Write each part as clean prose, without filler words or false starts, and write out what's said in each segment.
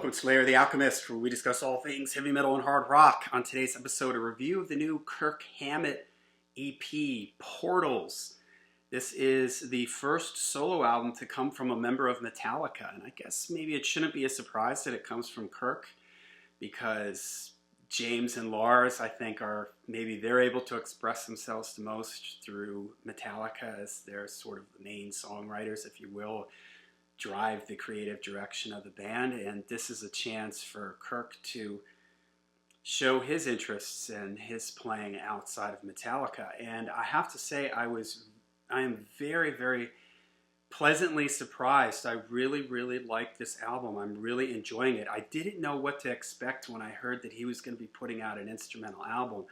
Welcome to Slayer the Alchemist, where we discuss all things heavy metal and hard rock. On today's episode, a review of the new Kirk Hammett E.P, Portals. This is the first solo album to come from a member of Metallica, and I guess maybe it shouldn't be a surprise that it comes from Kirk, because James and Lars, I think, they're able to express themselves the most through Metallica as their sort of main songwriters, if you will, drive the creative direction of the band. And this is a chance for Kirk to show his interests and his playing outside of Metallica. And I have to say, I am very, very pleasantly surprised. I really like this album. I'm really enjoying it. I didn't know what to expect when I heard that he was going to be putting out an instrumental album.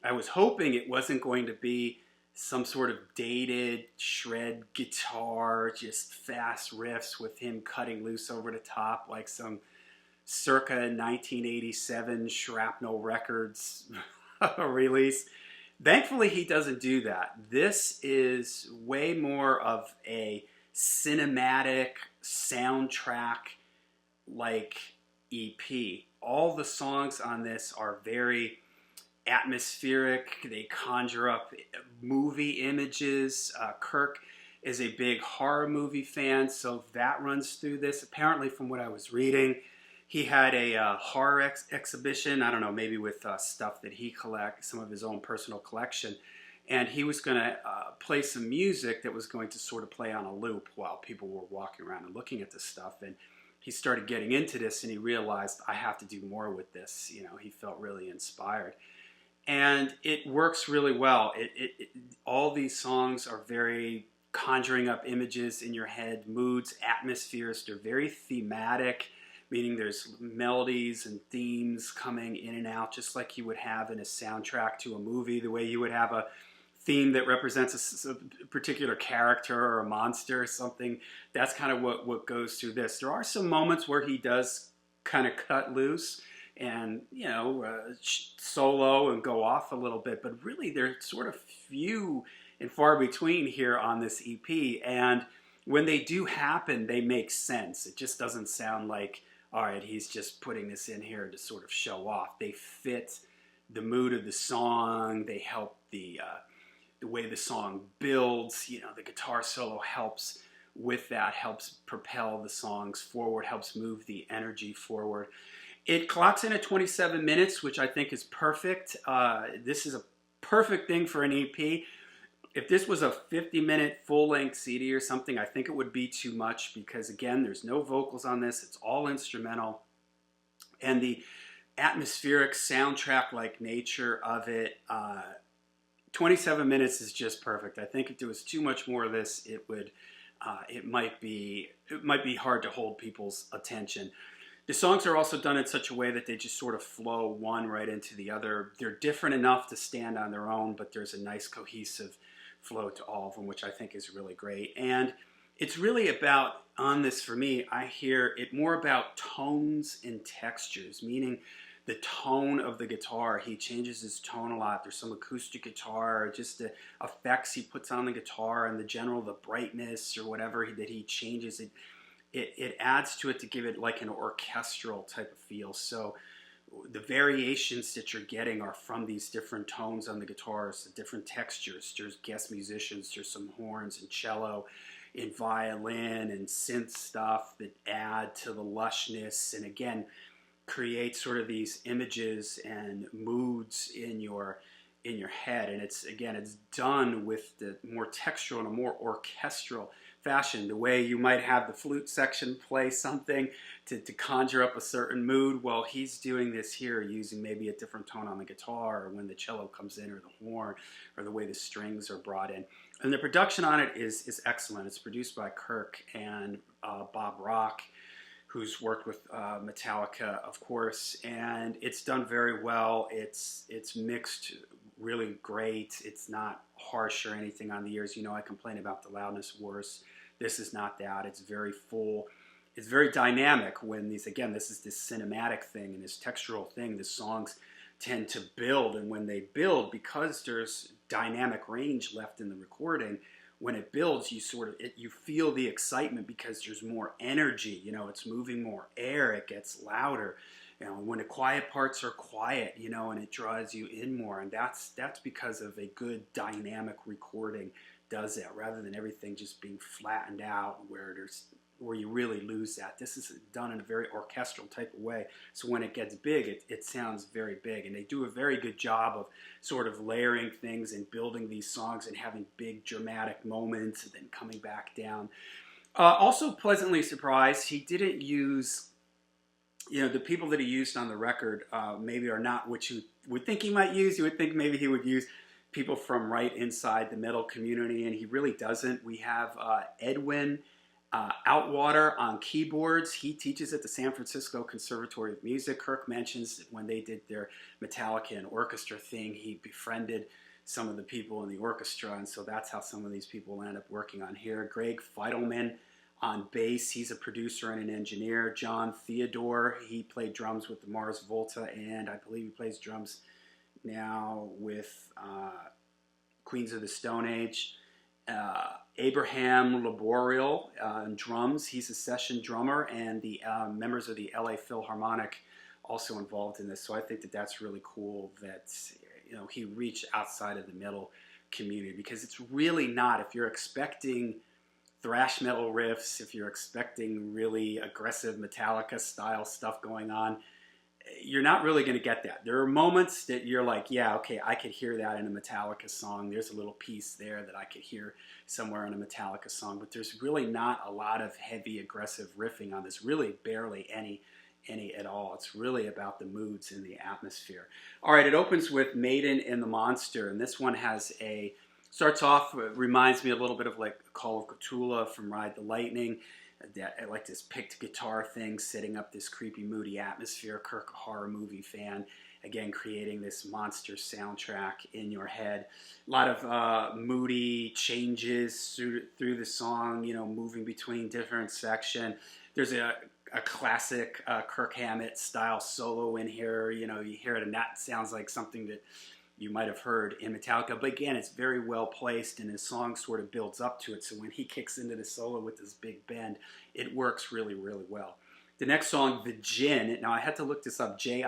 I was hoping it wasn't going to be some sort of dated shred guitar, just fast riffs with him cutting loose over the top like some circa 1987 Shrapnel Records release. Thankfully, he doesn't do that. This is way more of a cinematic soundtrack like EP. All the songs on this are very atmospheric. They conjure up movie images. Kirk is a big horror movie fan, so that runs through this. Apparently, from what I was reading, he had a horror exhibition, I don't know, maybe with stuff that he collects, some of his own personal collection, and he was going to play some music that was going to sort of play on a loop while people were walking around and looking at this stuff. And he started getting into this, and he realized, I have to do more with this. You know, he felt really inspired. And it works really well. All these songs are very conjuring up images in your head, moods, atmospheres. They're very thematic, meaning there's melodies and themes coming in and out, just like you would have in a soundtrack to a movie, the way you would have a theme that represents a particular character or a monster or something. That's kind of what goes through this. There are some moments where he does kind of cut loose and, you know, solo and go off a little bit, but really they're sort of few and far between here on this EP. And when they do happen, they make sense. It just doesn't sound like, all right, he's just putting this in here to sort of show off. They fit the mood of the song. They help the way the song builds. You know, the guitar solo helps with that, helps propel the songs forward, helps move the energy forward. It clocks in at 27 minutes, which I think is perfect. This is a perfect thing for an EP. If this was a 50-minute full-length CD or something, I think it would be too much because, again, there's no vocals on this. It's all instrumental. And the atmospheric soundtrack-like nature of it, 27 minutes is just perfect. I think if there was too much more of this, it might be hard to hold people's attention. The songs are also done in such a way that they just sort of flow one right into the other. They're different enough to stand on their own, but there's a nice cohesive flow to all of them, which I think is really great. And it's really about, on this for me, I hear it more about tones and textures, meaning the tone of the guitar. He changes his tone a lot. There's some acoustic guitar, just the effects he puts on the guitar and the brightness or whatever that he changes. It adds to it to give it like an orchestral type of feel. So the variations that you're getting are from these different tones on the guitars, the different textures. There's guest musicians, there's some horns and cello and violin and synth stuff that add to the lushness and, again, create sort of these images and moods in your head. And it's done with the more textural and a more orchestral fashion, the way you might have the flute section play something to conjure up a certain mood. Well, he's doing this here using maybe a different tone on the guitar, or when the cello comes in, or the horn, or the way the strings are brought in. And the production on it is excellent. It's produced by Kirk and Bob Rock, who's worked with Metallica, of course, and it's done very well. It's mixed really great. It's not harsh or anything on the ears. You know, I complain about the loudness wars. This is not that. It's very full. It's very dynamic when this is this cinematic thing and this textural thing. The songs tend to build, and when they build, because there's dynamic range left in the recording, when it builds, you feel the excitement because there's more energy. You know, it's moving more air. It gets louder. You know, when the quiet parts are quiet, you know, and it draws you in more, and that's because of a good dynamic recording does that, rather than everything just being flattened out where you really lose that. This is done in a very orchestral type of way, so when it gets big, it sounds very big, and they do a very good job of sort of layering things and building these songs and having big dramatic moments and then coming back down. Also pleasantly surprised, he didn't use, you know, the people that he used on the record maybe are not what you would think he might use. You would think maybe he would use people from right inside the metal community, and he really doesn't. We have Edwin Outwater on keyboards. He teaches at the San Francisco Conservatory of Music. Kirk mentions that when they did their Metallica and orchestra thing, he befriended some of the people in the orchestra, and so that's how some of these people end up working on here. Greg Feitelman on bass. He's a producer and an engineer. John Theodore, he played drums with the Mars Volta, and I believe he plays drums now with Queens of the Stone Age. Abraham Laboriel on drums. He's a session drummer, and the members of the LA Philharmonic also involved in this. So I think that that's really cool that, you know, he reached outside of the metal community, because it's really not, if you're expecting thrash metal riffs, if you're expecting really aggressive Metallica style stuff going on, you're not really going to get that. There are moments that you're like, yeah, okay, I could hear that in a Metallica song. There's a little piece there that I could hear somewhere in a Metallica song, but there's really not a lot of heavy, aggressive riffing on this, really barely any at all. It's really about the moods and the atmosphere. All right, it opens with Maiden and the Monster, and this one has starts off, reminds me a little bit of like Call of Cthulhu from Ride the Lightning. I like this picked guitar thing, setting up this creepy, moody atmosphere. Kirk, a horror movie fan, again creating this monster soundtrack in your head. A lot of moody changes through the song, you know, moving between different sections. There's a classic Kirk Hammett style solo in here. You know, you hear it and that sounds like something that you might have heard in Metallica, but again, it's very well placed, and his song sort of builds up to it, so when he kicks into the solo with this big bend, it works really, really well. The next song, The Jinn, now I had to look this up, Jinn.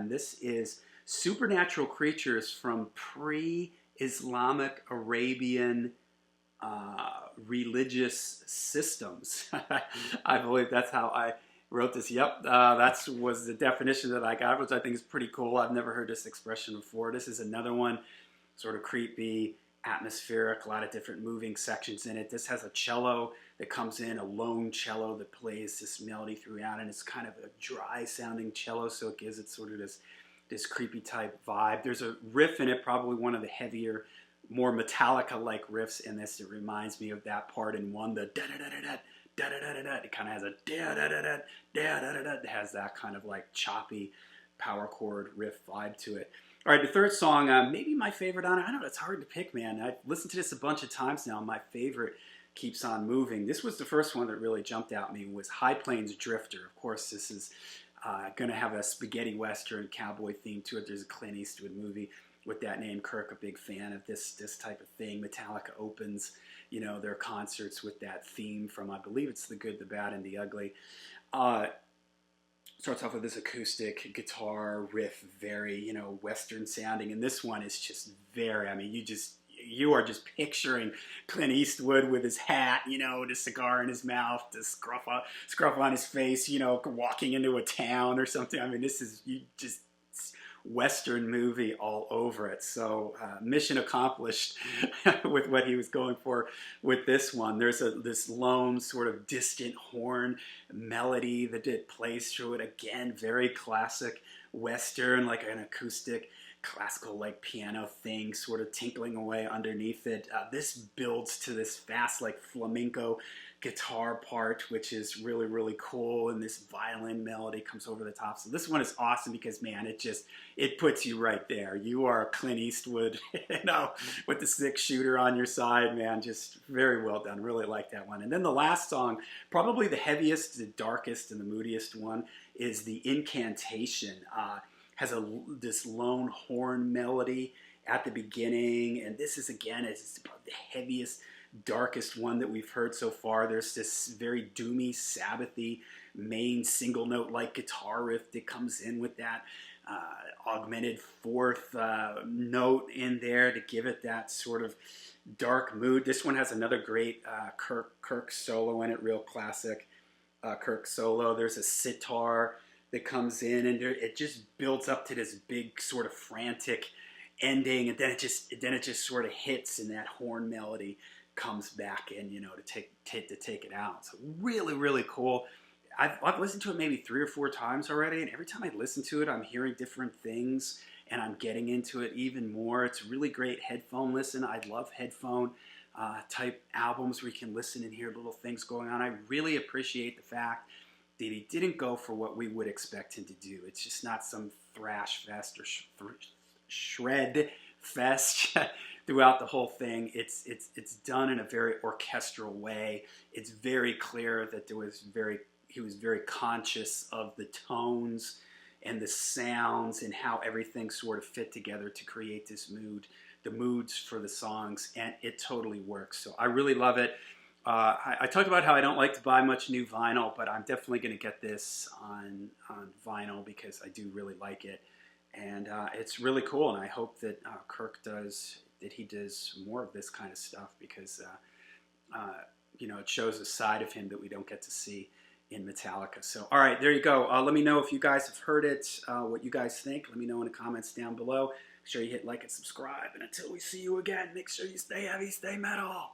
This is supernatural creatures from pre-Islamic Arabian religious systems. I believe that's how I wrote this. Yep, that was the definition that I got, which I think is pretty cool. I've never heard this expression before. This is another one, sort of creepy, atmospheric, a lot of different moving sections in it. This has a cello that comes in, a lone cello that plays this melody throughout, and it's kind of a dry sounding cello, so it gives it sort of this creepy type vibe. There's a riff in it, probably one of the heavier, more Metallica-like riffs in this. It reminds me of that part in one, the da-da-da-da-da. It kind of has a da-da-da-da-da. It has that kind of like choppy power chord riff vibe to it. All right, the third song, maybe my favorite on it. I don't know, it's hard to pick, man. I've listened to this a bunch of times now. My favorite keeps on moving. This was the first one that really jumped out at me, was High Plains Drifter. Of course, this is going to have a spaghetti western cowboy theme to it. There's a Clint Eastwood movie with that name. Kirk, a big fan of this type of thing. Metallica opens, you know, their concerts with that theme from, I believe it's The Good, the Bad, and the Ugly. Starts off with this acoustic guitar riff, very, you know, western sounding, and this one is just very, I mean, you are just picturing Clint Eastwood with his hat, you know, the cigar in his mouth, the scruff on his face, you know, walking into a town or something. I mean, this is Western movie all over it. So mission accomplished with what he was going for with this one. There's this lone sort of distant horn melody that it plays through it. Again, very classic Western, like an acoustic classical like piano thing sort of tinkling away underneath it. This builds to this fast like flamenco guitar part, which is really, really cool, and this violin melody comes over the top. So this one is awesome because, man, it puts you right there. You are Clint Eastwood, you know, with the 6-shooter on your side, man. Just very well done. Really like that one. And then the last song, probably the heaviest, the darkest, and the moodiest one, is the Incantation. Has this lone horn melody at the beginning, and this is, again, it's the heaviest darkest one that we've heard so far. There's this very doomy, Sabbathy main single note like guitar riff that comes in with that augmented fourth note in there to give it that sort of dark mood. This one has another great Kirk solo in it, real classic Kirk solo. There's a sitar that comes in, and it just builds up to this big sort of frantic ending, and then it just sort of hits, and that horn melody comes back in, you know, to take it out. So really, really cool. I've listened to it maybe 3 or 4 times already, and every time I listen to it, I'm hearing different things, and I'm getting into it even more. It's a really great headphone listen. I love headphone type albums where you can listen and hear little things going on. I really appreciate the fact that he didn't go for what we would expect him to do. It's just not some thrash fest or shred fest throughout the whole thing. It's done in a very orchestral way. It's very clear that he was very conscious of the tones and the sounds and how everything sort of fit together to create this mood, the moods for the songs, and it totally works. So I really love it. I talked about how I don't like to buy much new vinyl, but I'm definitely going to get this on vinyl because I do really like it. And it's really cool, and I hope that Kirk does more of this kind of stuff because you know, it shows a side of him that we don't get to see in Metallica. So, all right, there you go. Let me know if you guys have heard it, what you guys think. Let me know in the comments down below. Make sure you hit like and subscribe. And until we see you again, make sure you stay heavy, stay metal.